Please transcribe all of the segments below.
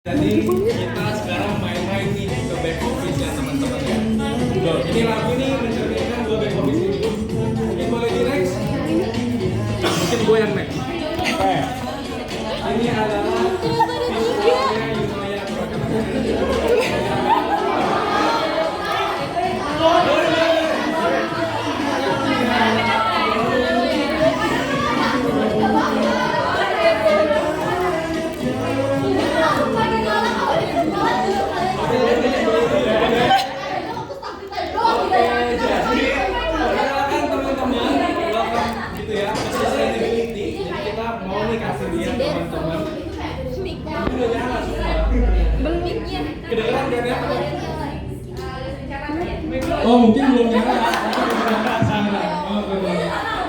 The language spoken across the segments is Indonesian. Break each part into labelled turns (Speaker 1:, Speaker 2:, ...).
Speaker 1: Jadi kita sekarang main-main nih ke back office ya teman-teman ya. Loh, ini lagu nih mencerminkan dua back office ini. Mungkin boleh di next? Mungkin gue yang next. Ini adalah visualnya Yunaya kasih lihat teman-teman. Udah nyala semua. Kedengeran kan ya? Oh mungkin belum nyala.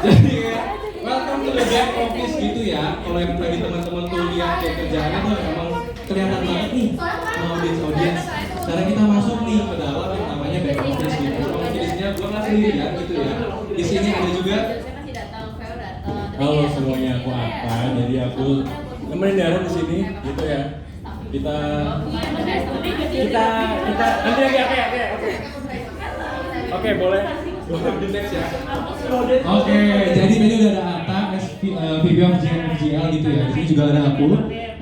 Speaker 1: Jadi ya, welcome to the back office gitu ya. Kalau yang tadi teman-teman tuh lihat kayak kerjaannya tuh emang kelihatan banget nih audiens. Sekarang kita masuk nih ke dalam yang namanya back office gitu. Kalau di sini gue nggak sendirian gitu ya. Di sini ada juga.
Speaker 2: Halo semuanya, aku Apa. Jadi aku nemenin Darren di sini, gitu ya. Kita nanti lagi Oke, boleh.
Speaker 1: The next ya.
Speaker 3: Oke, jadi tadi udah ada Atta, VP of GL gitu ya. Di sini juga ada aku,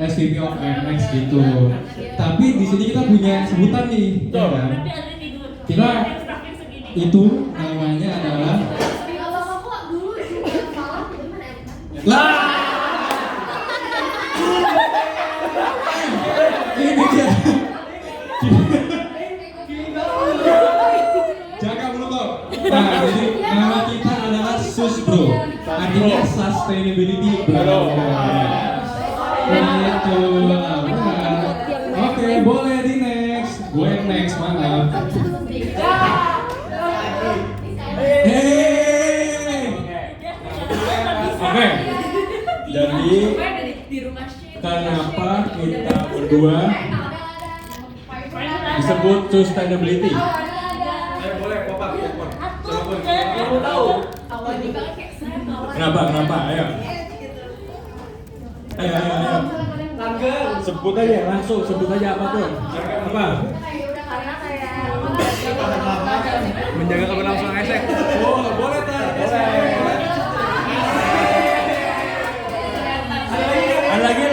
Speaker 3: SVP of MX gitu. Tapi di sini kita punya sebutan nih, ya kan? Kita itu namanya adalah lah. Ini dia. Jaga mulut lo. Nah, jadi nama kita adalah SUSBRO. Artinya Sustainability Bro. Itu. Oke, boleh di next. Gue next, maaf.
Speaker 2: Oke. Jadi kenapa kita berdua disebut sustainability?
Speaker 1: Boleh pop-up. Kamu tahu?
Speaker 2: Kenapa? Ayo. Sebut aja langsung, sebut aja apapun. Apa?
Speaker 1: Menjaga keberlangsungan esek. Oh, boleh tuh. Boleh.
Speaker 2: Lagi.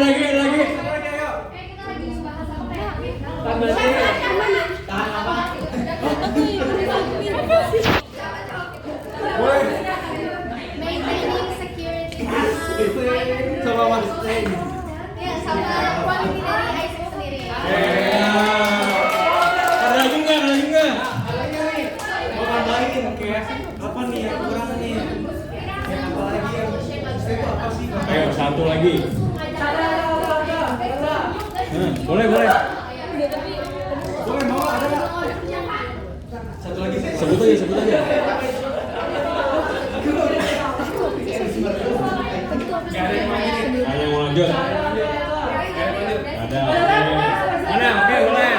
Speaker 4: Maintaining security
Speaker 1: Sama Mas.
Speaker 4: ya sama quality dari ISO sendiri.
Speaker 2: Ada lagi nggak?
Speaker 1: Mau tambahin kayak apa nih yang kurang nih? Kayak apa lagi yang itu apa sih?
Speaker 2: Ayo satu lagi. Boleh.
Speaker 1: Boleh mau ada nggak? Satu lagi.
Speaker 2: Sebut aja.
Speaker 1: Gak ada yang mainin.
Speaker 2: Ada yang mau lanjut? Ada. Mana? Oke, boleh.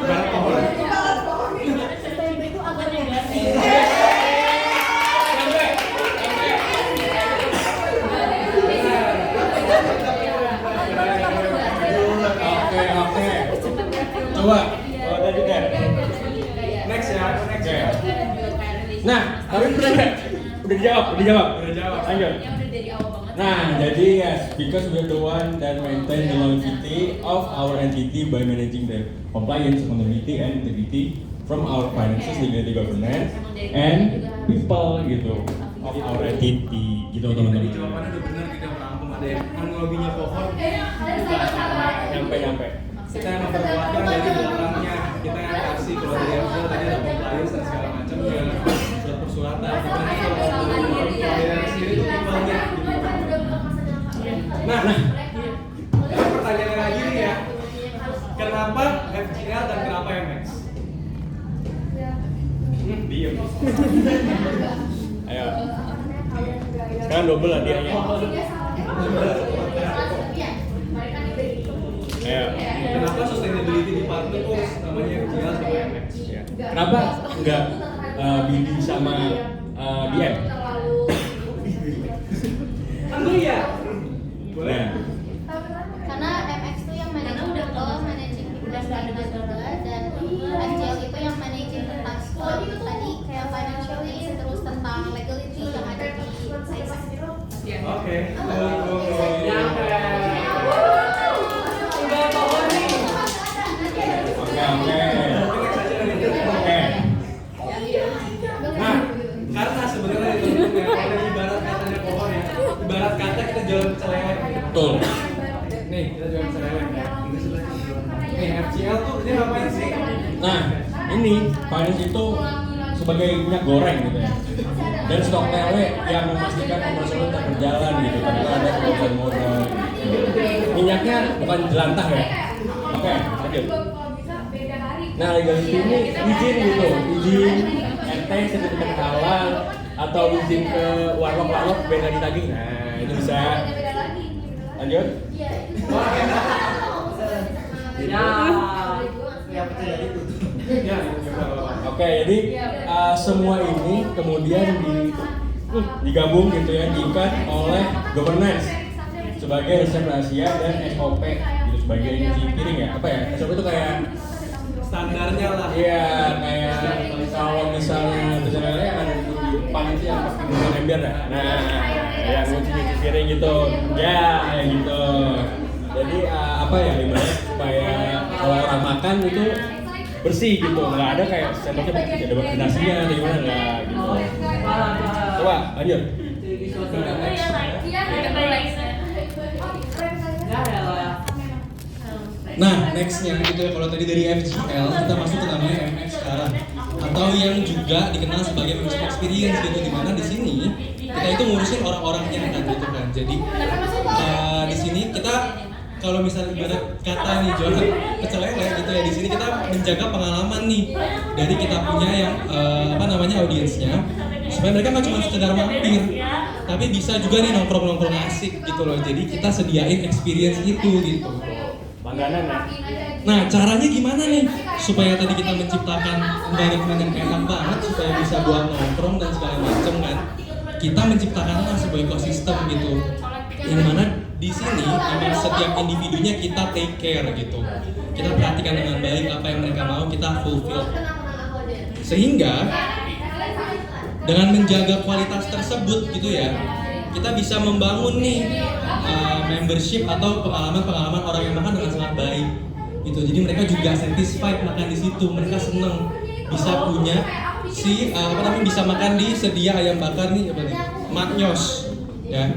Speaker 1: Barang pohon.
Speaker 2: Oke. Coba. Ada juga.
Speaker 1: Next ya.
Speaker 2: Nah, tapi udah dijawab. Lanjut. Nah, jadi yes, because we're the one that maintain the longevity of our entity by managing the compliance, accountability, and integrity from our finances, legality, governance, and people gitu of our entity gitu
Speaker 1: Tadi
Speaker 2: teman-teman.
Speaker 1: jawabannya udah benar kita merangkum ada yang analoginya pohon.
Speaker 2: Nyampe.
Speaker 1: Kita yang memperkuatkan dari belakangnya. Kita yang kasih kalau dari Excel tadi ada compliance dan segala macam ya surat persuratan. Kita nanti kalau dari sendiri itu timbalnya. Nah, ini pertanyaannya lagi nih ya. Kenapa FGL dan kenapa MX? Diam.
Speaker 2: Ayo. Sekarang double lah dia. Ayo.
Speaker 1: Kenapa sustainability department kok namanya FGL sama MX?
Speaker 2: Kenapa enggak BD sama DM? Nah,
Speaker 4: Karena MX itu yang managing people, managing people dan FGL itu yang managing tentang tadi kayak financially, terus tentang legality yang ada di ISO.
Speaker 1: Oke.
Speaker 2: Oke.
Speaker 1: Nah, karena sebenarnya itu kalau ibarat katanya pohon ya, ibarat kata kita jalan celewek.
Speaker 2: Betul.
Speaker 1: Nih, kita jalan celewek ya. Nih, FGL tuh ini ngapain sih?
Speaker 2: Nah, ini finance itu sebagai minyak goreng gitu ya. Dan stok TW yang memastikan operasional tetap berjalan gitu tanpa ada kerugian modal. Minyaknya bukan jelantah ya. Oke, lanjut. Nah, legality ini izin gitu, izin RT sertifikat halal atau izin ke warlock biar nggak ditagih. Nah, itu bisa. Lanjut.
Speaker 1: Ya,
Speaker 2: Oke, jadi semua ini kemudian digabung gitu ya, diikat oleh governance sebagai resep rahasia dan SOP gitu sebagai izin piring ya. Apa ya? SOP itu kayak
Speaker 1: standarnya lah.
Speaker 2: iya kayak kalau misalnya misalnya yang panitia yang pakai bukan ember ya. Nah, yang nyuci piring gitu. Ya, kayak gitu. Jadi apa ya ibaratnya supaya kalau orang makan itu bersih gitu, nggak ada kayak sendoknya tidak ada koordinasinya atau gimana nggak gitu. Coba lanjut.
Speaker 3: Nah, nextnya gitu ya, kalau tadi dari FGL kita masuk ke namanya MX sekarang, atau yang juga dikenal sebagai Music Experience gitu, dimana di sini kita itu ngurusin orang-orangnya kan gitu kan. Jadi di sini kita kalau misalnya ibarat kata nih jualan pecel lele gitu ya, di sini kita menjaga pengalaman nih dari kita punya yang audiensnya, supaya mereka nggak cuma sekedar mampir, tapi bisa juga nih nongkrong-nongkrong asik gitu loh. Jadi kita sediain experience itu gitu.
Speaker 2: Langganan ya.
Speaker 3: Nah, caranya gimana nih supaya tadi kita menciptakan environment yang enak banget supaya bisa buat nongkrong dan segala macam kan? Kita menciptakanlah sebuah ekosistem gitu, yang mana di sini emang setiap individunya kita take care gitu. Kita perhatikan dengan baik apa yang mereka mau, kita fulfill. Sehingga dengan menjaga kualitas tersebut gitu ya, kita bisa membangun nih membership atau pengalaman-pengalaman orang yang makan dengan sangat baik gitu. Jadi mereka juga satisfied makan di situ, mereka seneng bisa punya bisa makan di sedia ayam bakar nih apa nih, Maknyos ya,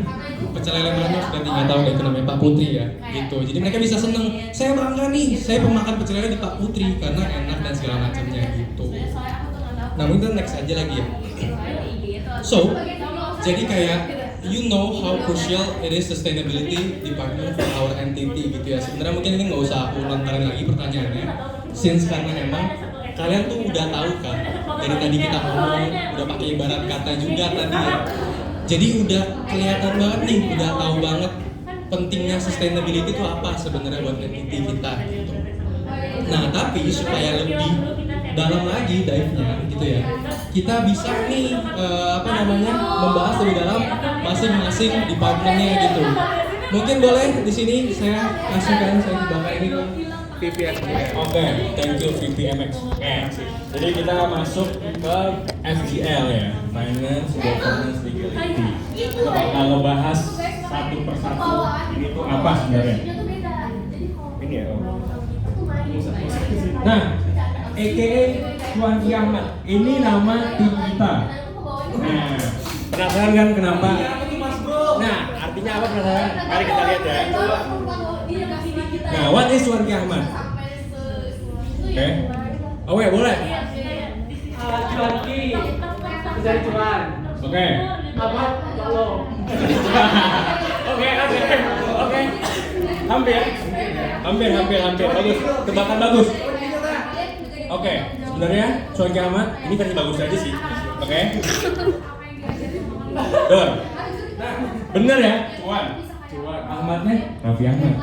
Speaker 3: pecel lele Maknyos, nggak tahu deh itu namanya Pak Putri ya gitu. Jadi mereka bisa seneng, saya bangga nih saya pemakan pecel lele di Pak Putri karena enak dan segala macamnya gitu. Namun kita next aja lagi ya. So, jadi kayak you know how crucial it is sustainability department for our entity gitu ya. Sebenarnya mungkin ini nggak usah aku lontarin lagi pertanyaannya, since karena memang kalian tuh udah tahu kan dari tadi kita ngomong, udah pakai ibarat kata juga tadi ya. Jadi udah kelihatan banget nih, udah tahu banget pentingnya sustainability itu apa sebenarnya buat entity kita gitu. Nah, tapi supaya lebih dalam lagi dive-nya gitu ya, kita bisa nih membahas lebih dalam masing-masing department-nya gitu. Mungkin boleh di sini saya kasihkan saya bakal ini ke
Speaker 1: PPS.
Speaker 2: Oke, thank you VPMX. Jadi kita masuk ke FGL ya, Finance, Governance, Legality. Kita bakal ngebahas satu persatu ini tuh apa sebenarnya. Ini ya. Nah, AKA Tuan Kiamat, ini nama tim kita. Nah, penasaran kan kenapa? Nah, artinya apa penasaran? Mari kita lihat ya. Nah, what is Tuan Kiamat? Oke. Oh ya, boleh.
Speaker 5: Cuan Ki, mencari cuan.
Speaker 2: Oke.
Speaker 5: Apa? Kalau.
Speaker 2: Oke. Hampir. Bagus. Tebakan bagus. Oke. Sebenarnya Tuan Kiamat ini versi bagus aja sih. Oke. Dor. Bener ya? Cuan. Ahmadnya Raffi Ahmad.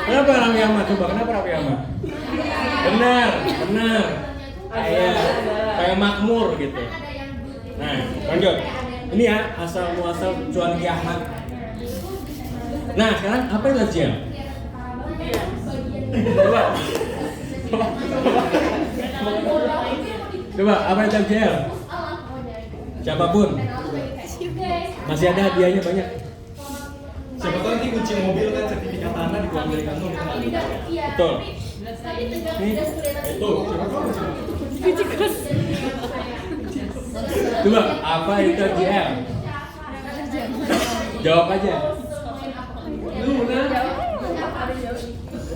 Speaker 2: Kenapa Raffi Ahmad? Coba kenapa Raffi Ahmad? Benar. Kayak makmur gitu. Nah, lanjut. Ini ya asal muasal Cuan Ki Ahmad. Nah sekarang apa itu FGL? Coba apa itu FGL? Siapapun. Masih ada hadiahnya banyak.
Speaker 1: Siapa tahu nanti kunci mobil kan sertifikat tanah dikeluarin dari kantor.
Speaker 2: Betul. Nih, itu. Coba apa itu FGL? Jawab aja.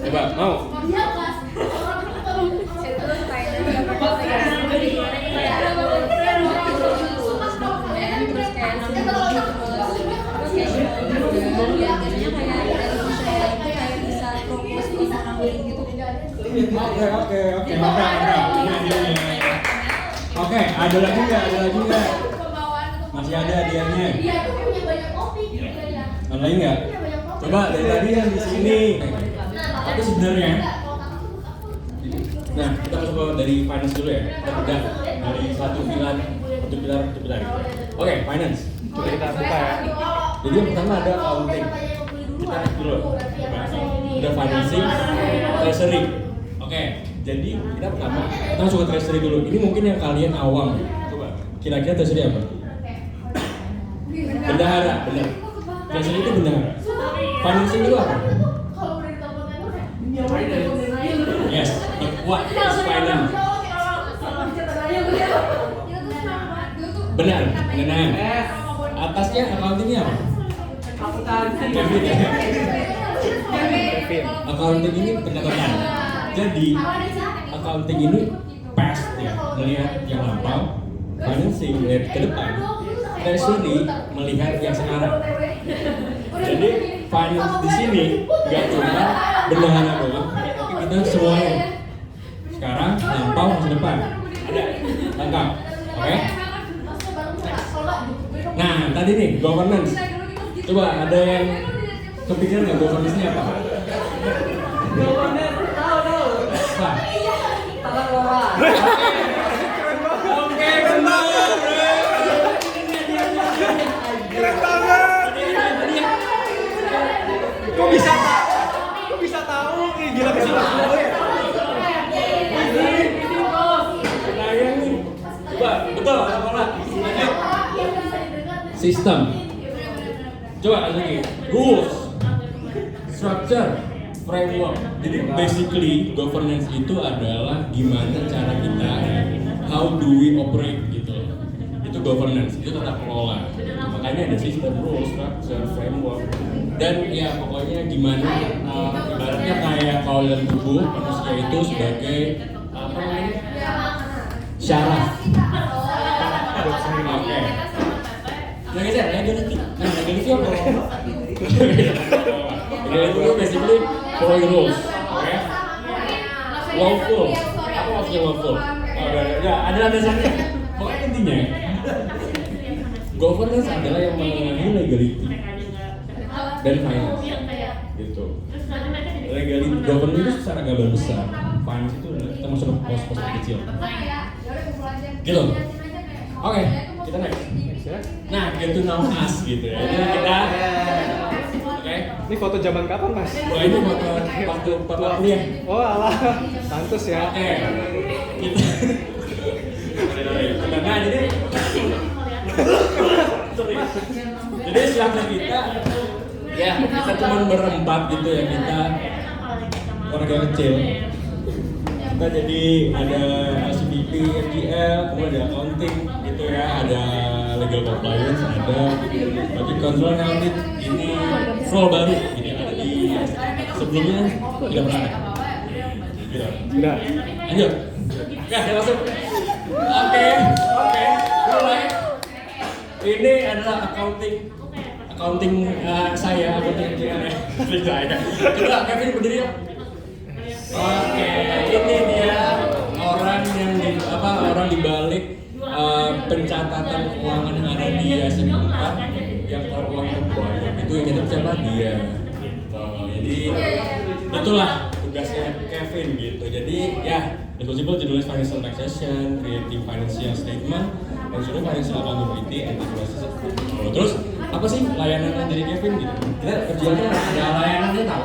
Speaker 2: Coba mau? Oke, mantap. Oke, ada lagi nggak? Masih ada hadiahnya. Ada lagi nggak? Coba dari tadi yang di sini. Tapi sebenarnya, nah kita coba dari finance dulu ya. Kita bedah dari satu pilar. Oke, finance.
Speaker 5: Coba kita buka ya.
Speaker 2: Jadi yang pertama ada accounting. Kita lihat dulu. Ada financing, treasury. Oke, jadi kita pertama kita masuk ke treasury dulu. Ini mungkin yang kalian awam. Coba, kira-kira treasury apa? Bendahara, benar. Treasury itu bendahara. Financing itu apa? Yes, what is finance? Benar, pendanaan. Atasnya accountingnya apa?
Speaker 5: Akuntansi.
Speaker 2: Kevin ya. Accounting ini pencatatan. Jadi accounting ini past ya, melihat yang lampau, financing melihat ke depan, treasury melihat yang sekarang. Jadi finance di sini nggak cuma bendahara doang, tapi kita semuanya sekarang, lampau, masa depan. Ada, lengkap, oke? Nah tadi nih governance. Coba ada yang kepikiran nggak governance ini apa?
Speaker 5: Tahu.
Speaker 2: Apa?
Speaker 5: Tata kelola.
Speaker 2: Oke, benar.
Speaker 5: Keren banget. Kok bisa tahu? Ih, gila bisa tahu ya.
Speaker 2: Sayang nih. Coba, betul apa? Sistem. Coba lagi. Rules, structure, framework. Jadi basically governance itu adalah gimana cara kita, how do we operate gitu. Itu governance, itu tata kelola. Makanya ada sistem, rules, structure, framework. Dan ya pokoknya gimana ibaratnya kayak kalau dalam tubuh manusia itu sebagai apa namanya? Syaraf. Oke. Nah guys ya, legality. Nah legality apa? Legality itu basically following rules, oke? Lawful. Apa maksudnya lawful? Ada landasannya. Pokoknya intinya, governance adalah yang mengenai legality dan finance, gitu. Legality, governance itu secara gambar besar, finance itu adalah kita masuk ke pos-pos kecil. Gitu. Oke, kita next. Nah, get to know us gitu ya. Jadi kita, oke.
Speaker 5: Ini foto zaman kapan, Mas?
Speaker 2: Wah ini foto waktu bapak kuliah.
Speaker 5: Oh, alah. Pantes ya.
Speaker 2: Oke. Kita. Nah, jadi sorry. Jadi silakan kita ya kita cuma berempat gitu ya, kita keluarga kecil. Kita jadi ada LCPP, FGL, kemudian ada accounting gitu ya, ada legal compliance, ada budget control and audit. Ini role baru gitu, ada di sebelumnya tidak pernah ada. Gitu.
Speaker 5: Udah.
Speaker 2: Lanjut. Ya, kita masuk. Oke. Mulai. Ini adalah accounting saya, accounting saya. Coba Kevin berdiri ya. Oke, ini dia orang di balik pencatatan keuangan yang ada di SMP 4 yang kalau uangnya banyak itu yang nyetir siapa? Dia. Jadi itulah tugasnya Kevin gitu. Jadi ya responsible to do financial taxation, creating financial statement, ensuring financial accountability and the process of control. Terus apa sih layanannya dari Kevin gitu? Kita kerjanya ada layanannya tahu.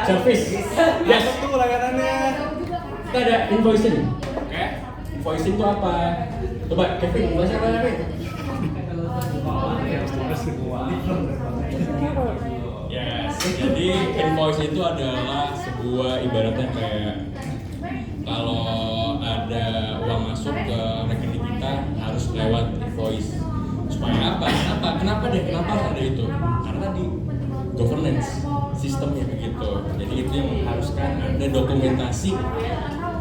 Speaker 2: Service. Yes.
Speaker 5: Apa tuh layanannya?
Speaker 2: Kita ada invoicing. Oke. Invoicing itu apa? Coba Kevin, bahasa apa Kevin? Yes. Jadi invoice itu adalah sebuah ibaratnya kayak kalau ada uang masuk ke rekening kita harus lewat invoice. Supaya apa? Kenapa harus ada itu? Karena tadi governance sistemnya begitu. Jadi itu yang mengharuskan ada dokumentasi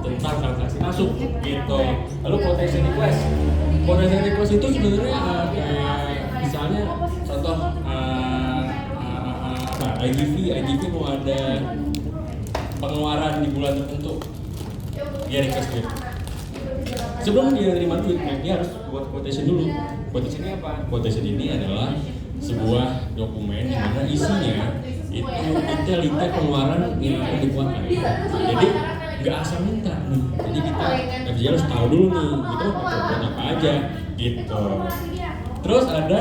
Speaker 2: tentang transaksi masuk gitu. Lalu quotation request itu sebenarnya kayak misalnya contoh IGV mau ada pengeluaran di bulan tertentu, dia request gitu. Sebelum dia terima duit, dia harus buat quotation dulu. Quotation ini apa? Quotation ini adalah sebuah dokumen di mana isinya itu detail pengeluaran yang akan dikeluarkan. Jadi nggak asal minta nih. Jadi kita harus tahu dulu nih, gitu buat apa aja gitu. Terus ada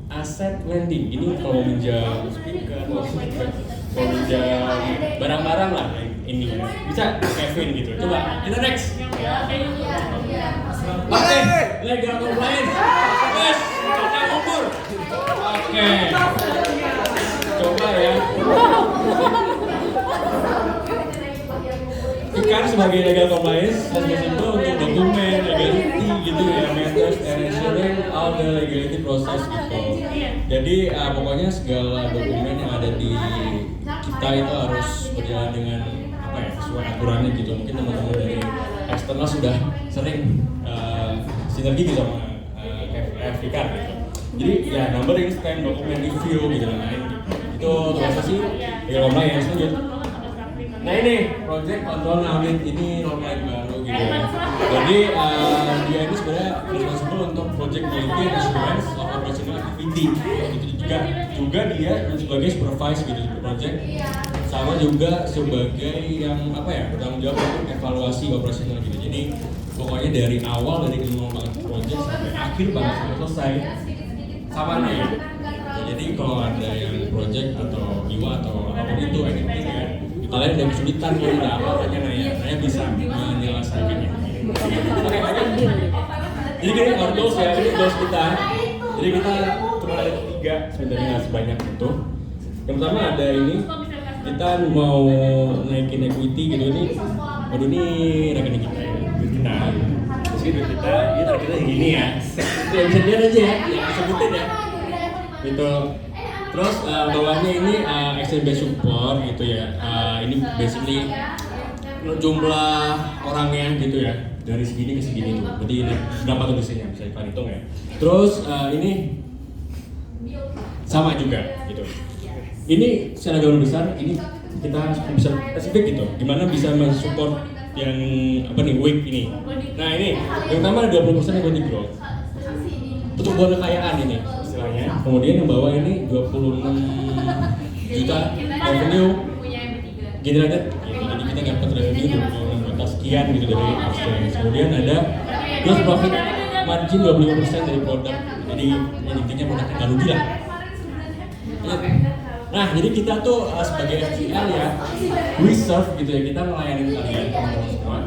Speaker 2: asset lending. Ini kalau minjam speaker, kalau minjam barang-barang lah ini. Bisa Kevin gitu. Coba kita next. Oke, legal compliance. Yes, kita ukur. Oke. Coba ya. Ikan sebagai legal compliance, itu untuk dokumen, legality gitu ya, matters and ensuring all the legality process gitu. Jadi pokoknya segala dokumen yang ada di kita itu harus berjalan dengan apa ya, sesuai aturannya gitu. Mungkin teman-teman dari eksternal sudah sering sinergi gitu sama Fikar gitu. Jadi ya numbering, stamp, dokumen, review gitu dan lain gitu. Itu tugasnya sih legal compliance lanjut. Nah ini project control audit ini normal baru gitu ya. Jadi dia ini sebenarnya responsible untuk project quality and assurance of operational activity. Itu juga dia sebagai supervise gitu project, sama juga sebagai yang apa ya, bertanggung jawab untuk evaluasi operasional gitu. Jadi pokoknya dari awal, dari pengembangan project sampai akhir banget sampai selesai sama nih. Jadi kalau ada yang project atau IWA atau apapun itu anything ya, kalian udah kesulitan ya, udah apa-apanya Naya bisa menyelesaikannya. Oke, lanjut. Jadi gini, our goals ya, ini goals kita. Jadi kita cuma ada 3 sebenarnya, nggak sebanyak itu. Yang pertama ada ini, kita mau naikin equity gitu. Ini rekening kita ya, duit kita. Terus duit kita, ini targetnya yang gini ya. Itu yang bisa dilihat aja ya, yang disebutin ya. Gitu. Terus bawahnya ini exchange based support gitu ya. Ini basically jumlah orangnya gitu ya, dari segini ke segini tuh. Berarti ini berapa tuh isinya, bisa kalian hitung ya. Terus ini sama juga gitu. Ini secara gambar besar ini kita bisa spesifik gitu. Gimana bisa mensupport yang apa nih week ini. Nah ini yang pertama ada 20% equity growth. Pertumbuhan kekayaan ini istilahnya. Kemudian yang bawah ini 26 juta revenue generated. Jadi kita dapat revenue 26 juta sekian gitu dari exchange. Kemudian ada gross profit margin 25% dari produk. Jadi intinya produknya nggak rugi lah. Nah, jadi kita tuh sebagai FGL ya, we serve gitu ya, kita melayani kalian teman-teman semua.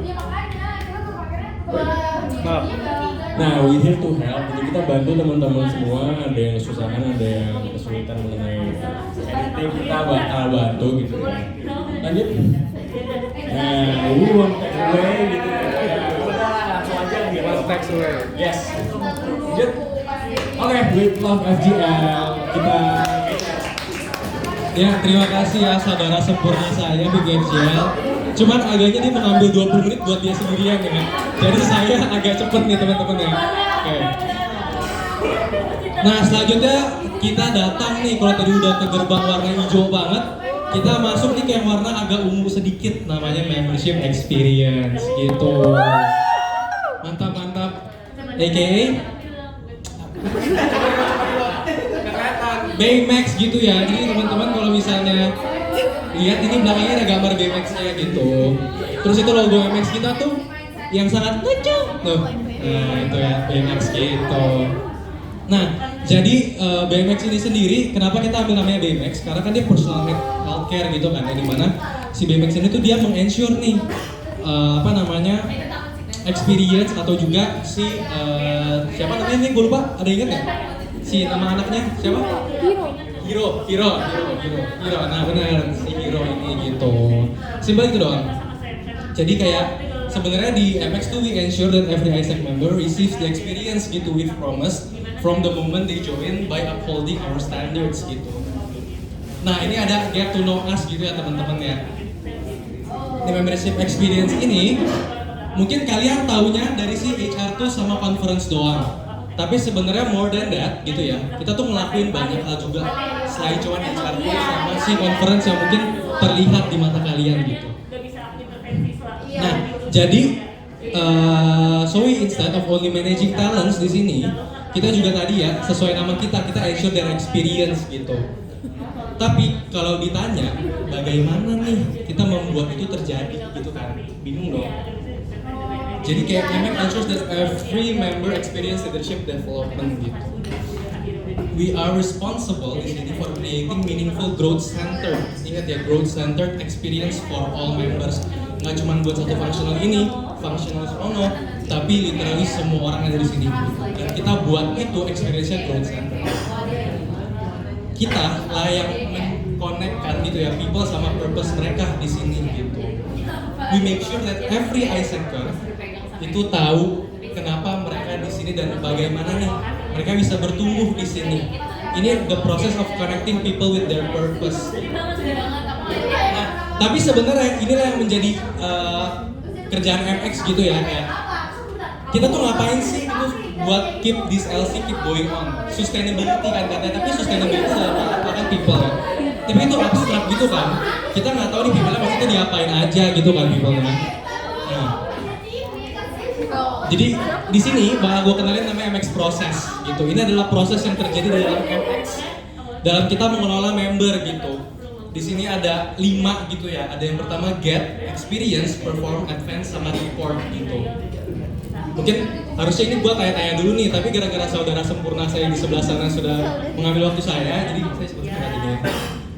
Speaker 2: Nah, we here to help. Jadi kita bantu teman-teman semua. Ada yang kesusahan, ada yang kesulitan mengenai anything, kita bakal bantu gitu ya. Lanjut. Nah, we want take away gitu ya. Langsung aja gitu.
Speaker 5: Take away.
Speaker 2: Yes. Lanjut. Oke, with love FGL kita.
Speaker 3: Ya, terima kasih ya saudara sempurna saya Big FGL. Cuman agaknya dia mengambil 20 menit buat dia sendirian ya. Jadi saya agak cepet nih teman-teman ya. Oke. Nah, selanjutnya kita datang nih, kalau tadi udah ke gerbang warna hijau banget, kita masuk nih ke yang warna agak ungu sedikit, namanya membership experience gitu. Mantap. AKA Baymax gitu ya. Jadi teman-teman kalau misalnya lihat ini belakangnya ada gambar Baymax-nya gitu. Terus itu logo Baymax kita tuh yang sangat lucu tuh. Nah itu ya BMX gitu. Nah jadi BMX ini sendiri kenapa kita ambil namanya BMX? Karena kan dia personal healthcare gitu kan, ya dimana si BMX ini tuh dia meng-ensure nih experience atau juga si siapa namanya ini gue lupa, ada ingat nggak? Si nama anaknya siapa? Hiro. Nah benar si Hiro ini gitu. Simpel itu doang. Jadi kayak sebenarnya di MX tuh we ensure that every ISEC member receives the experience gitu with promise from the moment they join by upholding our standards gitu. Nah ini ada get to know us gitu ya teman-teman ya. Di membership experience ini mungkin kalian taunya dari si HR tuh sama conference doang. Tapi sebenarnya more than that gitu ya. Kita tuh ngelakuin banyak hal juga selain cuma HR tuh sama si conference yang mungkin terlihat di mata kalian gitu. Nah, jadi so we instead of only managing talents di sini, kita juga tadi ya sesuai nama kita ensure their experience gitu. Tapi kalau ditanya bagaimana nih kita membuat itu terjadi gitu kan, bingung dong. Jadi kayak memang ensures that every member experience leadership development gitu. We are responsible di sini for creating meaningful growth centered. Ingat ya, growth centered experience for all members. Nggak cuma buat satu functional ini, functional sono, tapi literally semua orang yang ada di sini. Dan kita buat itu experience-nya growth centered. Kita lah yang mengkonekkan gitu ya people sama purpose mereka di sini gitu. We make sure that every ISECer itu tahu kenapa mereka di sini dan bagaimana nih mereka bisa bertumbuh di sini. Ini the process of connecting people with their purpose. Nah, tapi sebenarnya inilah yang menjadi kerjaan MX gitu ya kayak kita tuh ngapain sih itu buat keep this LC keep going on. Sustainability kan katanya, tapi sustainability dalam apa kan people ya. Tapi itu abstrak gitu kan. Kita nggak tahu nih people maksudnya diapain aja gitu kan people-nya. Nah, jadi di sini bakal gue kenalin namanya MX proses gitu. Ini adalah proses yang terjadi dalam MX dalam kita mengelola member gitu. Di sini ada 5 gitu ya. Ada yang pertama get, experience, perform, advance, sama report gitu. Mungkin harusnya ini gue tanya-tanya dulu nih, tapi gara-gara saudara sempurna saya di sebelah sana sudah mengambil waktu saya, jadi saya sebutkan aja dulu.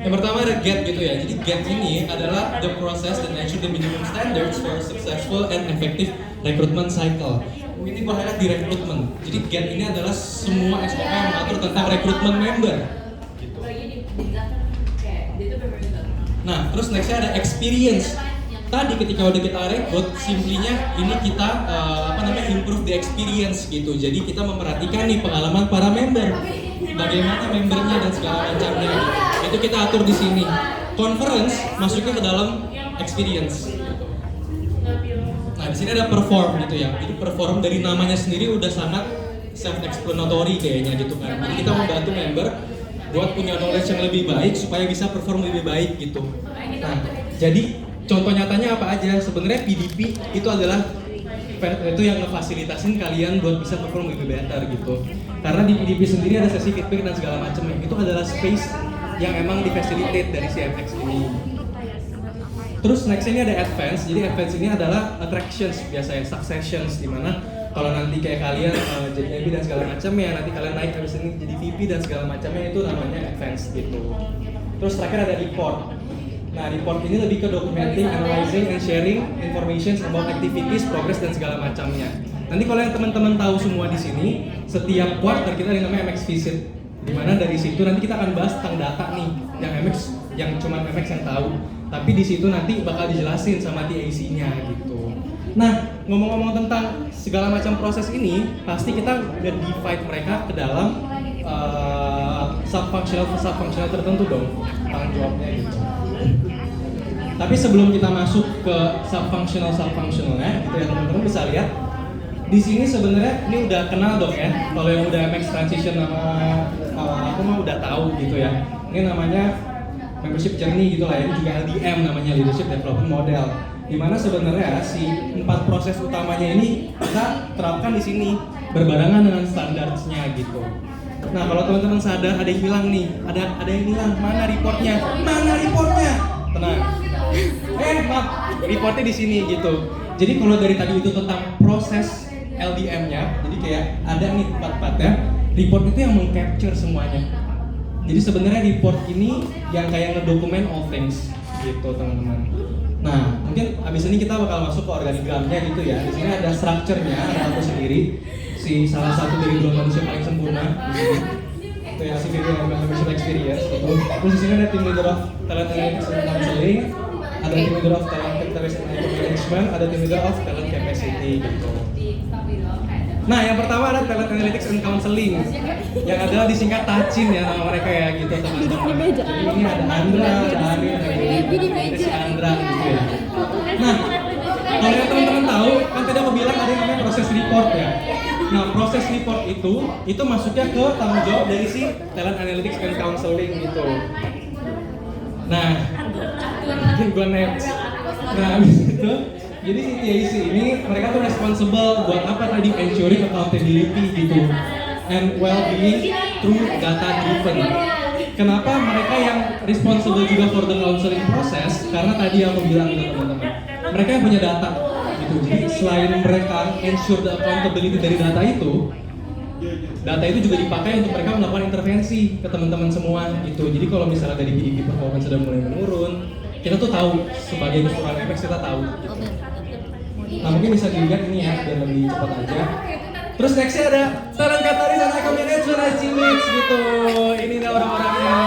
Speaker 3: Yang pertama ada get gitu ya. Jadi get ini adalah the process that ensure the minimum standards for successful and effective recruitment cycle. Ini gue highlight di recruitment. Jadi get ini adalah semua SOP yang mengatur tentang rekrutmen member. Gitu. Nah, terus nextnya ada experience. Tadi ketika udah kita rekrut, simplinya ini kita improve the experience gitu. Jadi kita memperhatikan nih pengalaman para member, bagaimana membernya dan segala macamnya. Itu kita atur di sini. Conference masuknya ke dalam experience. Gitu. Nah di sini ada perform gitu ya. Jadi perform dari namanya sendiri udah sangat self-explanatory kayaknya gitu kan. Jadi kita membantu member buat punya knowledge yang lebih baik supaya bisa perform lebih baik gitu. Nah jadi contoh nyatanya apa aja? Sebenarnya PDP itu adalah itu yang ngefasilitasin kalian buat bisa perform lebih better gitu. Karena di PDP sendiri ada sesi feedback dan segala macamnya. Itu adalah space yang emang difacilitate dari CMX ini. Terus next ini ada advance. Jadi advance ini adalah attractions biasanya, successions, dimana kalau nanti kayak kalian jadi MP dan segala macamnya, nanti kalian naik habis ini jadi VP dan segala macamnya, itu namanya advance gitu. Terus terakhir ada report. Nah, report ini lebih ke documenting, analyzing, and sharing information about activities, progress, dan segala macamnya. Nanti kalau yang teman-teman tahu semua di sini, setiap quarter kita ada yang namanya MX Visit. Dimana dari situ nanti kita akan bahas tentang data nih, yang MX, yang cuma MX yang tahu. Tapi di situ nanti bakal dijelasin sama TAC-nya gitu. Nah, ngomong-ngomong tentang segala macam proses ini, pasti kita udah divide mereka ke dalam sub-functional tertentu dong, tanggung jawabnya gitu. Tapi sebelum kita masuk ke sub-functionalnya, gitu ya teman-teman bisa lihat di sini sebenarnya ini udah kenal dong ya. Kalau yang udah MX transition nama aku mah udah tahu gitu ya. Ini namanya membership journey gitu lah. Ini juga LDM namanya, leadership development model. Dimana sebenarnya si 4 proses utamanya ini kita terapkan di sini berbarengan dengan standarnya gitu. Nah kalau teman-teman sadar ada yang hilang nih, ada yang hilang, mana reportnya? Tenang. Maaf, reportnya di sini gitu. Jadi kalau dari tadi itu tentang proses
Speaker 1: LDM-nya, jadi kayak ada nih part-partnya. Report itu yang meng-capture semuanya. Jadi sebenarnya report ini yang kayak ngedokumen all things gitu teman-teman. Nah, mungkin abis ini kita bakal masuk ke organigramnya gitu ya. Di sini ada structure-nya, ada aku sendiri, si salah satu dari dua manusia paling sempurna di sini. Itu ya si video membership experience gitu. Terus di sini ada tim leader of talent analytics and counseling, ada tim leader of talent capitalism and management, ada tim leader of talent capacity gitu. Nah, yang pertama ada talent analytics and counseling, yang adalah disingkat TACIN ya nama mereka ya gitu teman-teman. Jadi ini ada Andra, ada Ari, ada si Andra gitu ya. Nah, kalau yang teman-teman tahu, kan tadi aku bilang ada yang namanya proses report ya. Nah, proses report itu masuknya ke tanggung jawab dari si talent analytics and counseling gitu. Nah, mungkin gue next. Nah, habis itu, jadi si TAC ini mereka tuh responsible buat apa tadi, ensuring accountability gitu and well-being through data driven. Kenapa mereka yang responsible juga for the counseling process? Karena tadi aku bilang gitu teman-teman, mereka yang punya data gitu. Jadi selain mereka ensure the accountability dari data itu juga dipakai untuk mereka melakukan intervensi ke teman-teman semua gitu. Jadi kalau misalnya dari PDP performance sudah mulai menurun, kita tuh tahu sebagai keseluruhan FX kita tahu. Nah mungkin bisa dilihat ini ya biar lebih cepat aja. Terus nextnya ada talent catalyst and icon management achievements gitu. Ini nih orang-orangnya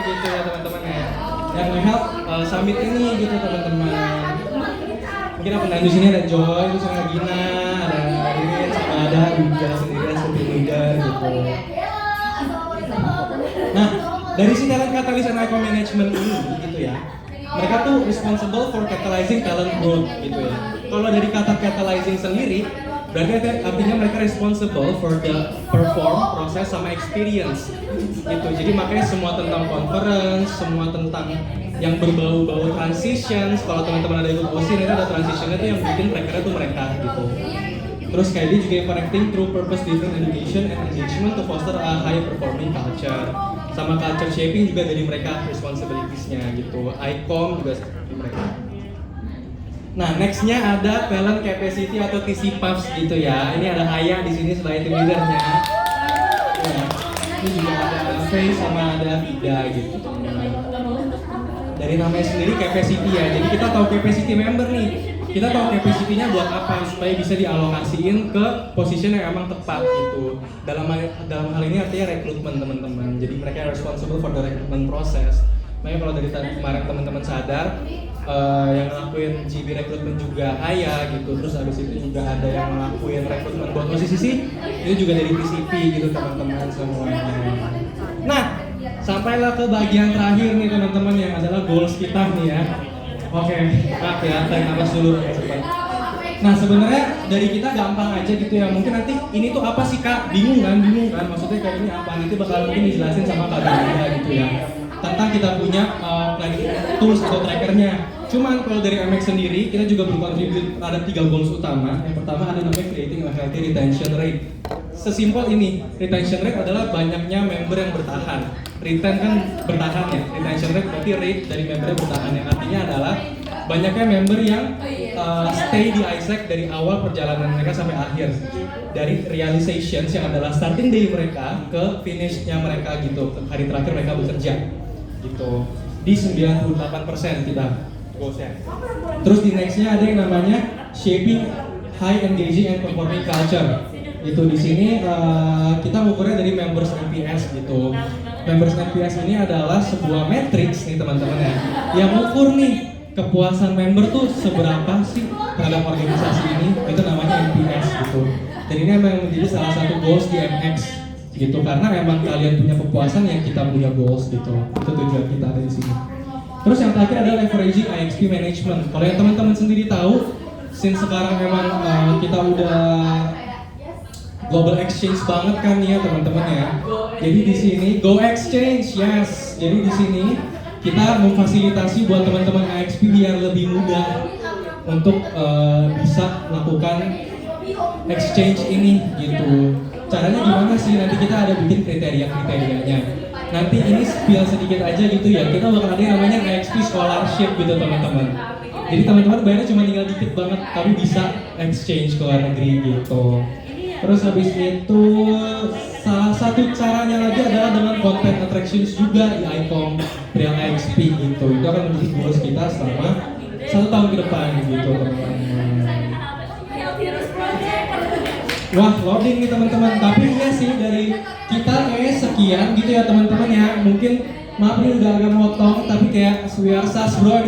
Speaker 1: gitu ya teman-teman ya. Yang nge-help summit ini gitu teman-teman. Mungkin aku di sini ada Joy, terus ada Gina, ada Irin, sama ada Wija sendiri seperti leader gitu. Nah dari si talent catalyst and icon management ini gitu ya. Mereka tuh responsible for catalyzing talent growth gitu ya. Kalau dari kata catalyzing sendiri, berarti artinya mereka responsible for the perform, proses, sama experience gitu. Jadi makanya semua tentang conference, semua tentang yang berbau-bau transitions. Kalau teman-teman ada ikut OSIN, itu ada transitionnya tuh yang bikin trackernya tuh mereka gitu. Terus kayak dia juga connecting through purpose driven education and engagement to foster a high performing culture. Sama culture shaping juga dari mereka responsibilities-nya gitu. ICOM juga seperti mereka. Nah, next-nya ada talent capacity atau TC Puffs gitu ya. Ini ada Aya di sini sebagai tim leader-nya. Ya. Ini juga ada Faye sama ada Ida gitu. Dari namanya sendiri capacity ya. Jadi kita tahu capacity member nih. Kita tahu capacity-nya buat apa supaya bisa dialokasiin ke position yang emang tepat gitu. Dalam hal ini artinya rekrutmen teman-teman. Jadi mereka responsible for the recruitment process. Makanya kalau dari kemarin teman-teman sadar yang ngelakuin GB rekrutmen juga Aya gitu. Terus habis itu juga ada yang ngelakuin rekrutmen buat posisi sih. Itu juga dari TCP gitu teman-teman semuanya. Nah, sampailah ke bagian terakhir nih teman-teman yang adalah goals kita nih ya. Oke, ya, tarik nafas dulu cepat. Nah sebenarnya dari kita gampang aja gitu ya. Mungkin nanti ini tuh apa sih kak? Bingung kan? Maksudnya kayak ini apa? Nanti bakal mungkin dijelasin sama kak Ganda gitu ya. Tentang kita punya tools atau trackernya. Cuman kalau dari MX sendiri kita juga berkontribut ada 3 goals utama. Yang pertama ada namanya creating a healthy retention rate. Sesimpel ini, retention rate adalah banyaknya member yang bertahan. Retain kan bertahan ya, retention rate berarti rate dari member yang bertahan. Yang artinya adalah banyaknya member yang stay di ISEC dari awal perjalanan mereka sampai akhir. Dari realizations yang adalah starting day mereka ke finishnya mereka gitu, ke hari terakhir mereka bekerja gitu. Di 98% kita goalsnya. Terus di nextnya ada yang namanya shaping high engaging and performing culture. Gitu di sini kita mengukurnya dari members NPS gitu. Members NPS ini adalah sebuah matrix nih teman-teman ya, yang mengukur nih kepuasan member tuh seberapa sih terhadap organisasi ini. Itu namanya NPS gitu. Dan ini memang menjadi salah satu goals di MX gitu, karena memang kalian punya kepuasan yang kita punya goals gitu. Itu tujuan kita ada di sini. Terus yang terakhir adalah leveraging IXP management. Kalau yang teman-teman sendiri tahu, since sekarang memang kita udah global exchange banget kan ya teman-teman ya. Jadi di sini go exchange, yes. Jadi di sini kita memfasilitasi buat teman-teman IXP biar lebih mudah untuk bisa melakukan exchange ini gitu. Caranya gimana sih? Nanti kita ada bikin kriteria-kriterianya. Nanti ini spill sedikit aja gitu ya. Kita bakal ada yang namanya IXP scholarship gitu teman-teman. Jadi teman-teman bayarnya cuma tinggal dikit banget, tapi bisa exchange ke luar negeri gitu.
Speaker 3: Terus habis itu salah satu caranya lagi adalah dengan content attractions juga di Icom Real XP gitu. Itu akan menjadi goals kita selama 1 tahun ke depan gitu teman-teman. Wah, loading nih teman-teman. Tapi enggak sih, dari kita kayaknya sekian gitu ya teman-teman ya. Mungkin maaf ini udah agak motong, tapi kayak we are sus bro.